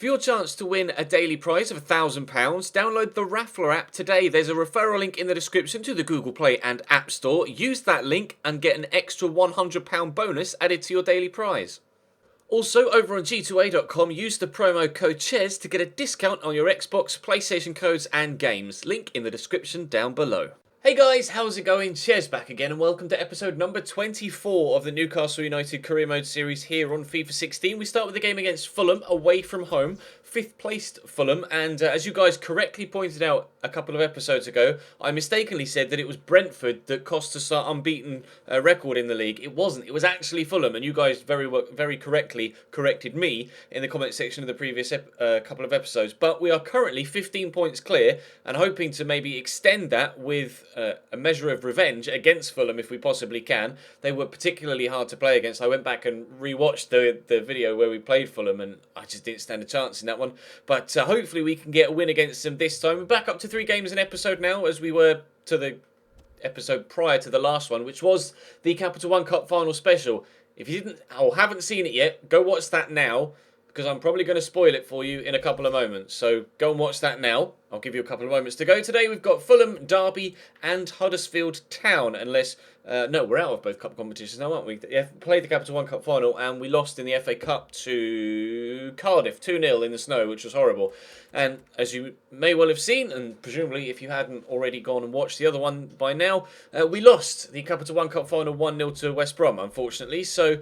For your chance to win a daily prize of £1,000, download the Raffler app today. There's a referral link in the description to the Google Play and App Store. Use that link and get an extra £100 bonus added to your daily prize. Also, over on g2a.com, use the promo code CHES to get a discount on your Xbox, PlayStation codes and games. Link in the description down below. Hey guys, how's it going? Ches back again and welcome to episode number 24 of the Newcastle United Career Mode series here on FIFA 16. We start with the game against Fulham, away from home. 5th placed Fulham, and as you guys correctly pointed out a couple of episodes ago, I mistakenly said that it was Brentford that cost us our unbeaten record in the league. It wasn't. It was actually Fulham, and you guys very correctly corrected me in the comment section of the previous couple of episodes. But we are currently 15 points clear and hoping to maybe extend that with a measure of revenge against Fulham if we possibly can. They were particularly hard to play against. I went back and rewatched the video where we played Fulham, and I just didn't stand a chance in that one. But hopefully we can get a win against them this time. We're back up to 3 games an episode now, as we were to the episode prior to the last one, which was the Capital One Cup final special. If you didn't or haven't seen it yet, go watch that now, because I'm probably going to spoil it for you in a couple of moments. So go and watch that now. I'll give you a couple of moments to go. Today we've got Fulham, Derby and Huddersfield Town, unless... no, we're out of both cup competitions now, aren't we? Yeah, played the Capital One Cup final and we lost in the FA Cup to Cardiff 2-0 in the snow, which was horrible. And as you may well have seen, and presumably if you hadn't already gone and watched the other one by now, we lost the Capital One Cup final 1-0 to West Brom, unfortunately. So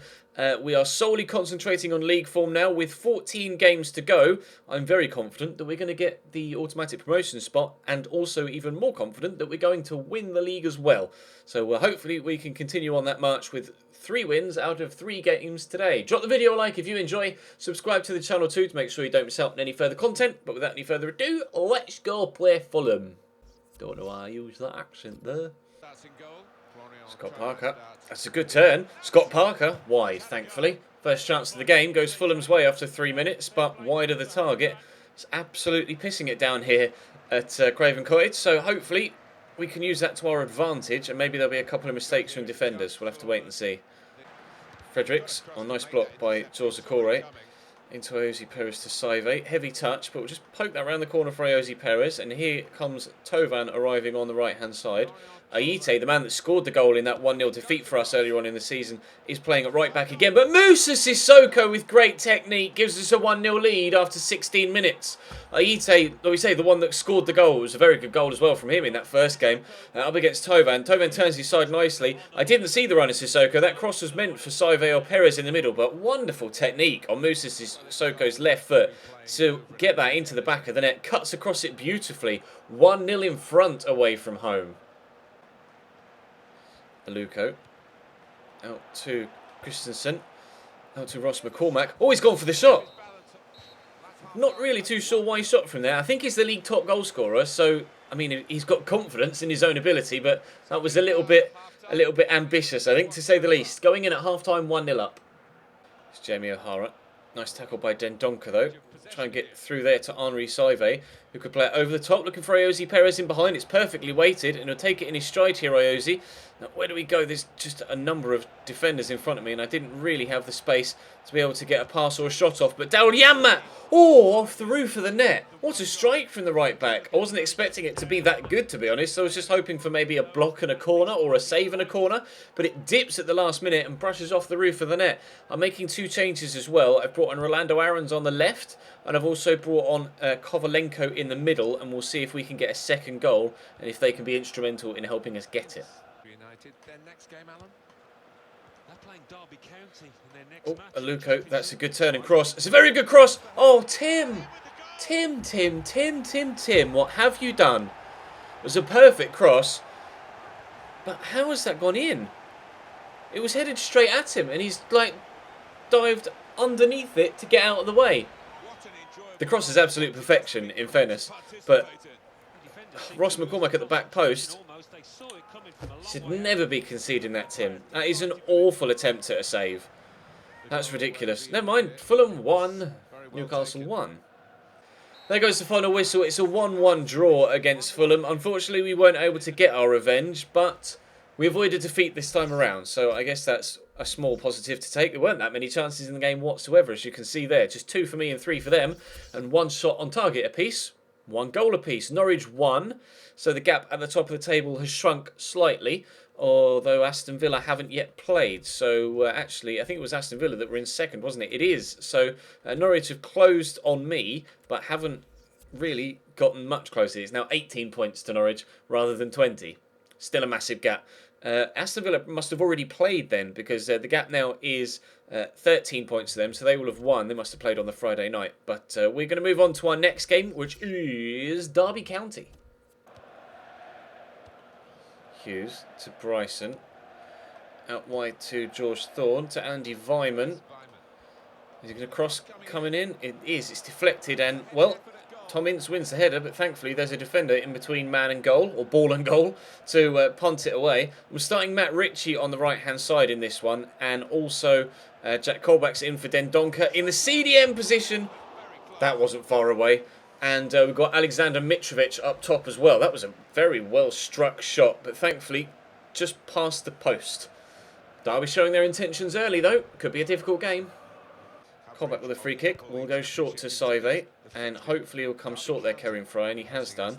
we are solely concentrating on league form now with 14 games to go. I'm very confident that we're going to get the automatic promotion spot, and also even more confident that we're going to win the league as well. So hopefully we can continue on that march with 3 wins out of 3 games today. Drop the video a like if you enjoy. Subscribe to the channel too to make sure you don't miss out on any further content. But without any further ado, let's go play Fulham. Don't know why I use that accent there. Scott Parker. That's a good turn. Scott Parker, wide, thankfully. First chance of the game goes Fulham's way after 3 minutes, but wide of the target. It's absolutely pissing it down here at Craven Cottage, so hopefully we can use that to our advantage, and maybe there'll be a couple of mistakes from defenders. We'll have to wait and see. Fredericks, nice block by Jorzacore. Into Ayoze Perez to Saive. Heavy touch, but we'll just poke that around the corner for Ayoze Perez, and here comes Tovan arriving on the right-hand side. Ayite, the man that scored the goal in that 1-0 defeat for us earlier on in the season, is playing at right back again. But Moussa Sissoko with great technique gives us a 1-0 lead after 16 minutes. Ayite, like we say, the one that scored the goal, was a very good goal as well from him in that first game. Up against Tovan. Tovan turns his side nicely. I didn't see the run of Sissoko. That cross was meant for Saive or Perez in the middle, but wonderful technique on Moussa Sissoko's left foot to get that into the back of the net. Cuts across it beautifully. 1-0 in front away from home. Aluko. Out to Christensen. Out to Ross McCormack. Oh, he's gone for the shot. Not really too sure why he shot from there. I think he's the league top goal scorer, so I mean he's got confidence in his own ability, but that was a little bit ambitious, I think, to say the least. Going in at half-time, 1-0 up. It's Jamie O'Hara. Nice tackle by Dendonka though. Try and get through there to Henri Saive, who could play it over the top, looking for Ayoze Perez in behind. It's perfectly weighted, and he'll take it in his stride here, Ayoze. Now, where do we go? There's just a number of defenders in front of me, and I didn't really have the space to be able to get a pass or a shot off. But Daryl Yanmat! Oh, off the roof of the net. What a strike from the right back. I wasn't expecting it to be that good, to be honest. I was just hoping for maybe a block and a corner or a save and a corner. But it dips at the last minute and brushes off the roof of the net. I'm making 2 changes as well. I've brought on Rolando Aarons on the left, and I've also brought on Kovalenko in the middle, and we'll see if we can get a second goal and if they can be instrumental in helping us get it. United, their next game, Alan. They're playing Derby County in their next match. Aluko, that's a good turn and cross. It's a very good cross. Oh, Tim. Tim, what have you done? It was a perfect cross, but how has that gone in? It was headed straight at him, and he's like dived underneath it to get out of the way. The cross is absolute perfection, in fairness, but Ross McCormack at the back post should never be conceding that, Tim. That is an awful attempt at a save. That's ridiculous. Never mind. Fulham 1, Newcastle 1. There goes the final whistle. It's a 1-1 draw against Fulham. Unfortunately, we weren't able to get our revenge, but we avoided defeat this time around. So I guess that's a small positive to take. There weren't that many chances in the game whatsoever, as you can see there. Just 2 for me and 3 for them, and 1 shot on target apiece. 1 goal apiece. Norwich 1, so the gap at the top of the table has shrunk slightly, although Aston Villa haven't yet played. So actually, I think it was Aston Villa that were in second, wasn't it? It is. So Norwich have closed on me, but haven't really gotten much closer. It's now 18 points to Norwich rather than 20. Still a massive gap. Aston Villa must have already played then, because the gap now is 13 points to them, so they will have won. They must have played on the Friday night. But we're going to move on to our next game, which is Derby County. Hughes to Bryson. Out wide to George Thorne, to Andy Vyman. Is he going to cross coming in? It is. It's deflected, and, well, Tom Ince wins the header, but thankfully there's a defender in between man and goal, or ball and goal, to punt it away. We're starting Matt Ritchie on the right-hand side in this one, and also Jack Colback's in for Dendonka in the CDM position. That wasn't far away. And we've got Alexander Mitrovic up top as well. That was a very well-struck shot, but thankfully just past the post. Derby showing their intentions early, though. Could be a difficult game. Colback with a free kick. We'll go short to Saive, and hopefully he'll come short there, Kieran Fry, and he has done.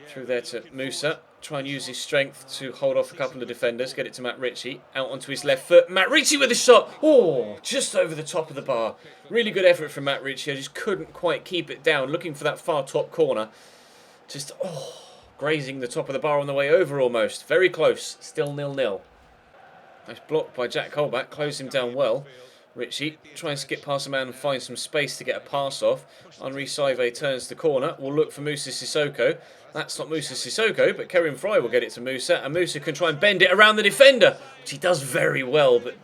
Through there to Musa. Try and use his strength to hold off a couple of defenders. Get it to Matt Ritchie. Out onto his left foot. Matt Ritchie with a shot. Oh, just over the top of the bar. Really good effort from Matt Ritchie. I just couldn't quite keep it down. Looking for that far top corner. Just, grazing the top of the bar on the way over almost. Very close. Still 0-0. Nice block by Jack Colback. Closed him down well. Ritchie, try and skip past a man and find some space to get a pass off. Henri Saive turns the corner. We'll look for Moussa Sissoko. That's not Moussa Sissoko, but Kieran Fry will get it to Moussa. And Moussa can try and bend it around the defender, which he does very well. But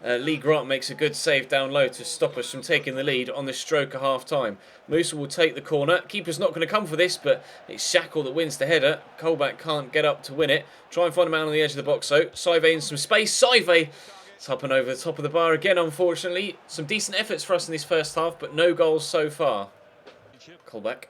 Lee Grant makes a good save down low to stop us from taking the lead on the stroke of half-time. Moussa will take the corner. Keeper's not going to come for this, but it's Shackle that wins the header. Colback can't get up to win it. Try and find a man on the edge of the box, though. Saive in some space. Saive up and over the top of the bar again, unfortunately. Some decent efforts for us in this first half, but no goals so far. Colback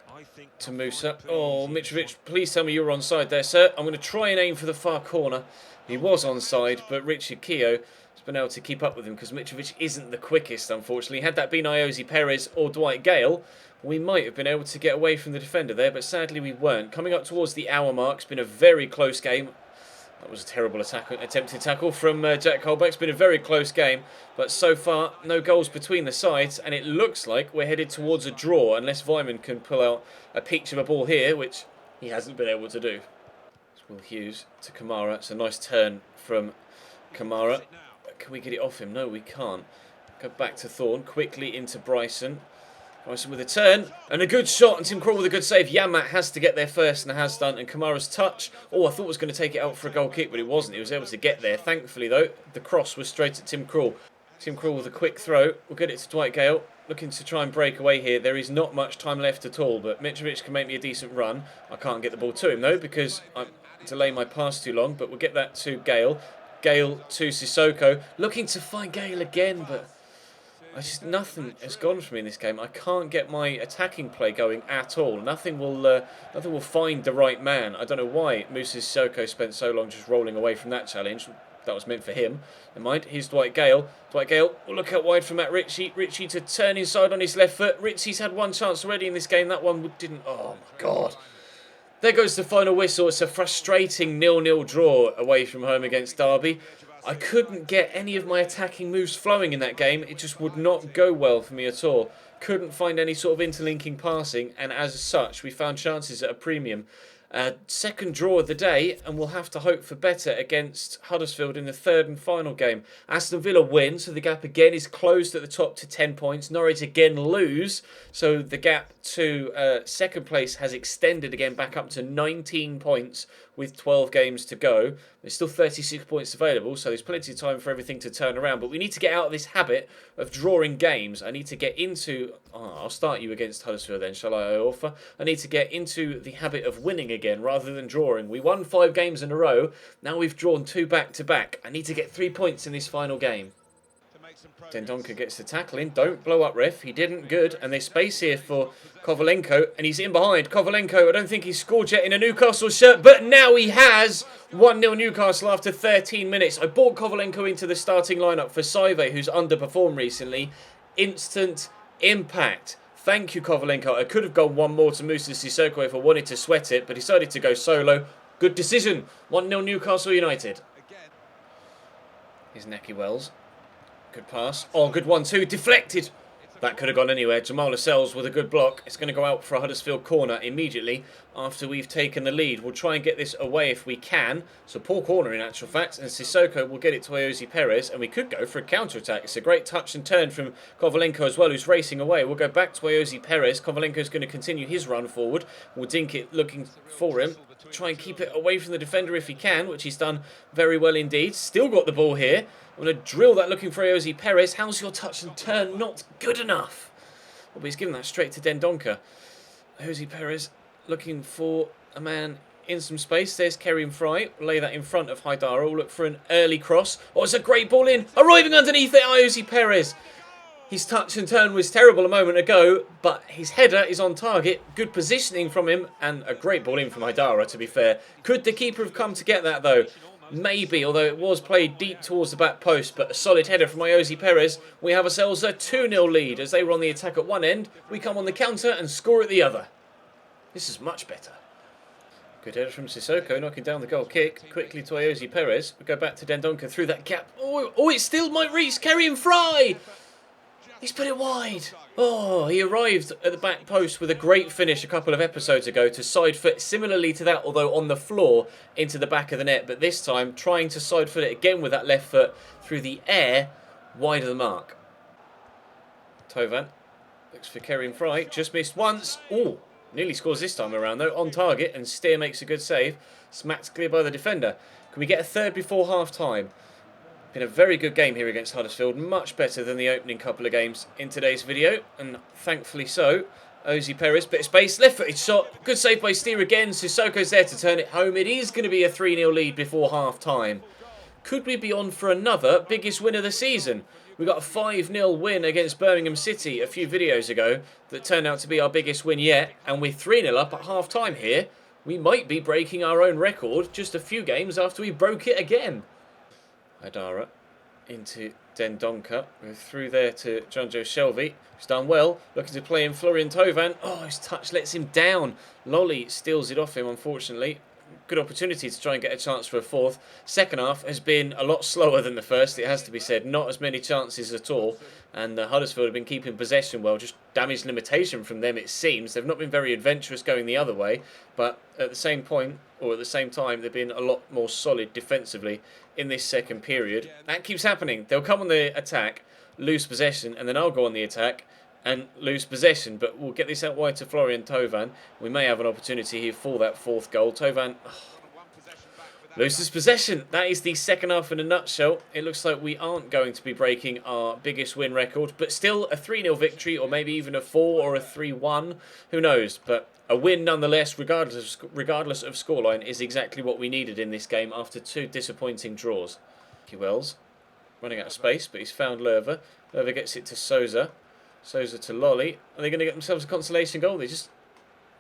to Musa. Oh, Mitrovic, please tell me you were onside there, sir. I'm going to try and aim for the far corner. He was onside, but Richard Keogh has been able to keep up with him, because Mitrovic isn't the quickest, unfortunately. Had that been Iosi Perez or Dwight Gale, we might have been able to get away from the defender there, but sadly we weren't. Coming up towards the hour mark, it's been a very close game. That was a terrible attempted tackle from Jack Colback. It's been a very close game, but so far no goals between the sides, and it looks like we're headed towards a draw unless Vyman can pull out a peach of a ball here, which he hasn't been able to do. It's Will Hughes to Kamara. It's a nice turn from Kamara. Can we get it off him? No, we can't. Go back to Thorne, quickly into Bryson. Bryson with a turn, and a good shot, and Tim Krul with a good save. Yamat has to get there first, and has done, and Kamara's touch. Oh, I thought was going to take it out for a goal kick, but it wasn't. He was able to get there. Thankfully, though, the cross was straight at Tim Krul. Tim Krul with a quick throw. We'll get it to Dwight Gale, looking to try and break away here. There is not much time left at all, but Mitrovic can make me a decent run. I can't get the ball to him, though, because I'm delaying my pass too long, but we'll get that to Gale. Gale to Sissoko. Looking to find Gale again, but nothing has gone for me in this game. I can't get my attacking play going at all. Nothing will find the right man. I don't know why Moussa Sissoko spent so long just rolling away from that challenge. That was meant for him. Never mind. Here's Dwight Gale. Dwight Gale will look out wide from Matt Ritchie. Ritchie to turn inside on his left foot. Ritchie's had one chance already in this game. That one didn't. Oh my God. There goes the final whistle. It's a frustrating 0-0 draw away from home against Derby. I couldn't get any of my attacking moves flowing in that game. It just would not go well for me at all. Couldn't find any sort of interlinking passing, and as such, we found chances at a premium. Second draw of the day, and we'll have to hope for better against Huddersfield in the third and final game. Aston Villa win, so the gap again is closed at the top to 10 points. Norwich again lose, so the gap to second place has extended again back up to 19 points with 12 games to go. There's still 36 points available, so there's plenty of time for everything to turn around. But we need to get out of this habit of drawing games. I need to get into... I'll start you against Huddersfield then, shall I, Iorfa? I need to get into the habit of winning again rather than drawing. We won 5 games in a row. Now we've drawn 2 back-to-back. I need to get 3 points in this final game. Dendonka gets the tackle in. Don't blow up, ref. He didn't. Good. And there's space here for Kovalenko. And he's in behind. Kovalenko, I don't think he's scored yet in a Newcastle shirt. But now he has. 1-0 Newcastle after 13 minutes. I brought Kovalenko into the starting lineup for Saive, who's underperformed recently. Instant impact. Thank you, Kovalenko. I could have gone one more to Moussa Sissoko if I wanted to sweat it. But decided to go solo. Good decision. 1-0 Newcastle United. Here's Naki Wells. Good pass. Oh, good 1-2. Deflected. That could have gone anywhere. Jamal Lascelles with a good block. It's going to go out for a Huddersfield corner immediately after we've taken the lead. We'll try and get this away if we can. So poor corner in actual fact. And Sissoko will get it to Ayoze Perez. And we could go for a counter-attack. It's a great touch and turn from Kovalenko as well, who's racing away. We'll go back to Ayoze Perez. Kovalenko's going to continue his run forward. We'll dink it looking for him. Try and keep it away from the defender if he can, which he's done very well indeed. Still got the ball here. I'm going to drill that looking for Ayoze Perez. How's your touch and turn? Not good enough. Well, but he's given that straight to Dendonka. Ayoze Perez looking for a man in some space. There's Kerim Fry. Lay that in front of Haidara. We'll look for an early cross. Oh, it's a great ball in. Arriving underneath it, Ayoze Perez. His touch and turn was terrible a moment ago, but his header is on target. Good positioning from him, and a great ball in from Haidara, to be fair. Could the keeper have come to get that, though? Maybe, although it was played deep towards the back post, but a solid header from Ayoze Perez. We have ourselves a 2-0 lead. As they were on the attack at one end, we come on the counter and score at the other. This is much better. Good header from Sissoko, knocking down the goal kick. Quickly to Ayoze Perez. We go back to Dendonka through that gap. Oh, it still might reach Kerim Fry. He's put it wide. Oh, he arrived at the back post with a great finish a couple of episodes ago to side foot similarly to that, although on the floor, into the back of the net. But this time, trying to side foot it again with that left foot through the air, wide of the mark. Tovan looks for Kerim Fry. Just missed once. Oh, nearly scores this time around though. On target, and Steer makes a good save. Smacked clear by the defender. Can we get a third before half-time? Been a very good game here against Huddersfield, much better than the opening couple of games in today's video, and thankfully so. Ayoze Perez, bit of space, left-footed shot, good save by Steer again. Sissoko's there to turn it home. It is going to be a 3-0 lead before half-time. Could we be on for another biggest win of the season? We got a 5-0 win against Birmingham City a few videos ago that turned out to be our biggest win yet, and we're 3-0 up at half-time here. We might be breaking our own record just a few games after we broke it again. Haidara into Dendonka. We're through there to Jonjo Shelvey, who's done well. Looking to play in Florian Tovan. Oh, his touch lets him down. Lolly steals it off him, unfortunately. Good opportunity to try and get a chance for a fourth. Second half has been a lot slower than the first, it has to be said. Not as many chances at all. And Huddersfield have been keeping possession well. Just damage limitation from them, it seems. They've not been very adventurous going the other way. But at the same point, or at the same time, they've been a lot more solid defensively in this second period. That keeps happening. They'll come on the attack, lose possession, and then I'll go on the attack and lose possession. But we'll get this out wide to Florian Tovan. We may have an opportunity here for that fourth goal. Tovan loses possession. That is the second half in a nutshell. It looks like we aren't going to be breaking our biggest win record, but still a 3-0 victory, or maybe even a 4 or a 3-1. Who knows? But a win nonetheless, regardless of scoreline, is exactly what we needed in this game after two disappointing draws. Wells running out of space, but he's found Lerver. Lerver gets it to Souza. Souza to Lolly. Are they going to get themselves a consolation goal? They're just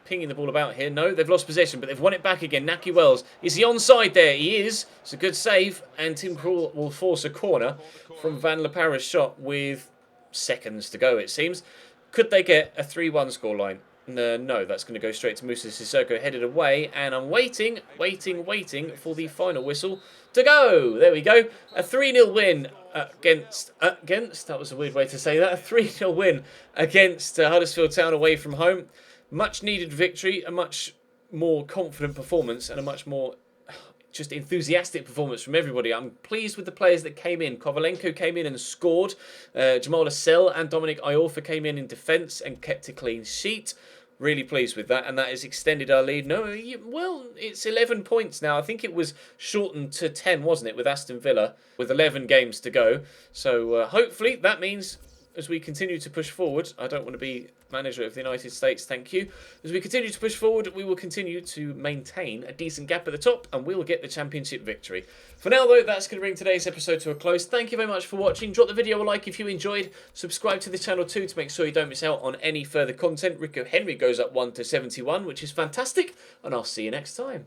pinging the ball about here. No, they've lost possession, but they've won it back again. Naki Wells. Is he onside there? He is. It's a good save. And Tim Krul will force a corner from Van La Parra's shot with seconds to go, it seems. Could they get a 3-1 scoreline? No, that's going to go straight to Moussa Sissoko, headed away. And I'm waiting for the final whistle to go. There we go. A 3-0 win against, that was a weird way to say that. A 3-0 win against Huddersfield Town away from home. Much needed victory, a much more confident performance, and a much more just enthusiastic performance from everybody. I'm pleased with the players that came in. Kovalenko came in and scored. Jamal Lascelles and Dominic Iorfa came in defence and kept a clean sheet. Really pleased with that, and that has extended our lead. Well, it's 11 points now. I think it was shortened to 10, wasn't it, with Aston Villa, with 11 games to go. So hopefully that means as we continue to push forward, I don't want to be manager of the United States, thank you. As we continue to push forward, we will continue to maintain a decent gap at the top, and we'll get the championship victory. For now, though, that's going to bring today's episode to a close. Thank you very much for watching. Drop the video a like if you enjoyed. Subscribe to the channel too to make sure you don't miss out on any further content. Rico Henry goes up 1 to 71, which is fantastic, and I'll see you next time.